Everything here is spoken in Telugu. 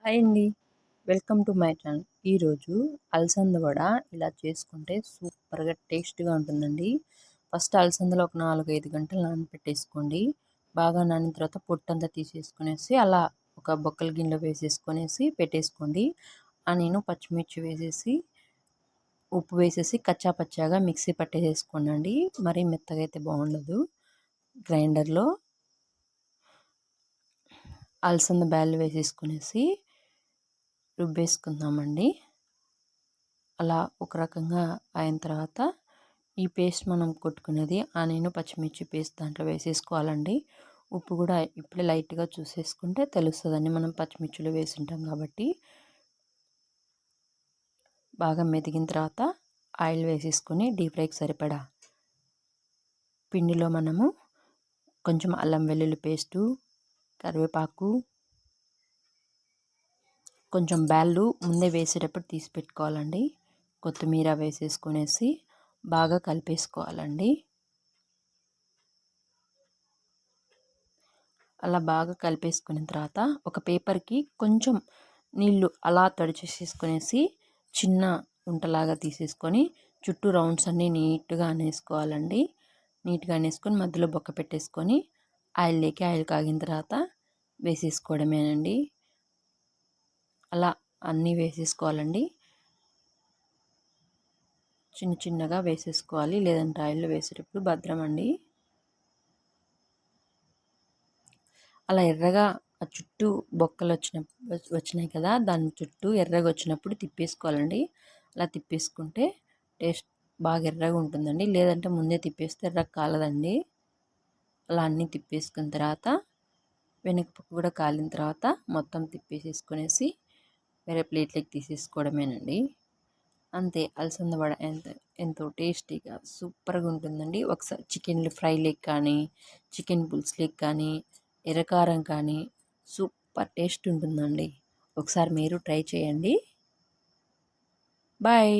హాయ్ అండి. Welcome to my channel. ఈరోజు అలసంద వడ ఇలా చేసుకుంటే సూపర్‌గా టేస్ట్‌గా ఉంటుందండి. ఫస్ట్ అలసందలు ఒక 4, 5 గంటలు నానబెట్టేసుకోండి. బాగా నానిన తర్వాత పొట్టంతా తీసేసుకునేసి అలా ఒక బొక్కల గిన్నెలో వేసేసుకొనేసి పెట్టేసుకోండి. నేను పచ్చిమిర్చి వేసేసి, ఉప్పు వేసేసి కచ్చా పచ్చాగా మిక్సీ పట్టేసేసుకోనండి. మరీ మెత్తగా అయితే బాగుండదు. గ్రైండర్‌లో అలసంద బ్యాళ్ళు వేసేసుకునేసి రుబ్బేసుకుందామండి. అలా ఒక రకంగా అయిన తర్వాత ఈ పేస్ట్ మనం కొట్టుకునేది ఆనియన్ పచ్చిమిర్చి పేస్ట్ దాంట్లో వేసేసుకోవాలండి. ఉప్పు కూడా ఇప్పుడే లైట్గా చూసేసుకుంటే తెలుస్తుందండి, మనం పచ్చిమిర్చిలో వేసింటాం కాబట్టి. బాగా మెదిగిన తర్వాత ఆయిల్ వేసేసుకొని డీప్ ఫ్రైకి సరిపడా పిండిలో మనము కొంచెం అల్లం వెల్లుల్లి పేస్టు, కరివేపాకు, కొంచెం బ్యాళ్ళు ముందే వేసేటప్పుడు తీసి పెట్టుకోవాలండి. కొత్తిమీర వేసేసుకునేసి బాగా కలిపేసుకోవాలండి. అలా బాగా కలిపేసుకున్న తర్వాత ఒక పేపర్కి కొంచెం నీళ్ళు అలా తడిచేసేసుకునేసి చిన్న ఉంటలాగా తీసేసుకొని చుట్టూ రౌండ్స్ అన్నీ నీట్గా అనేసుకోవాలండి. నీట్గా అనేసుకొని మధ్యలో బొక్క పెట్టేసుకొని ఆయిల్ కాగిన తర్వాత వేసేసుకోవడమేనండి. అలా అన్నీ వేసేసుకోవాలండి. చిన్న చిన్నగా వేసేసుకోవాలి, లేదంటే ఆయిల్లో వేసేటప్పుడు భద్రం అండి. అలా ఎర్రగా ఆ చుట్టూ బొక్కలు వచ్చినాయి కదా, దాని చుట్టూ ఎర్రగా వచ్చినప్పుడు తిప్పేసుకోవాలండి. అలా తిప్పేసుకుంటే టేస్ట్ బాగా ఎర్రగా ఉంటుందండి. లేదంటే ముందే తిప్పేస్తే ఎర్రగా కాలదండి. అలా అన్నీ తిప్పేసుకున్న తర్వాత వెనకపక్క కూడా కాలిన తర్వాత మొత్తం తిప్పేసేసుకునేసి వేరే ప్లేట్లోకి తీసేసుకోవడమేనండి. అంతే, అలసంద వడ ఎంతో టేస్టీగా సూపర్గా ఉంటుందండి. ఒకసారి చికెన్ ఫ్రై లెగ్ కానీ, చికెన్ పులుసు లెగ్ కానీ, ఎర్రకారం కానీ సూపర్ టేస్ట్ ఉంటుందండి. ఒకసారి మీరు ట్రై చేయండి. బాయ్.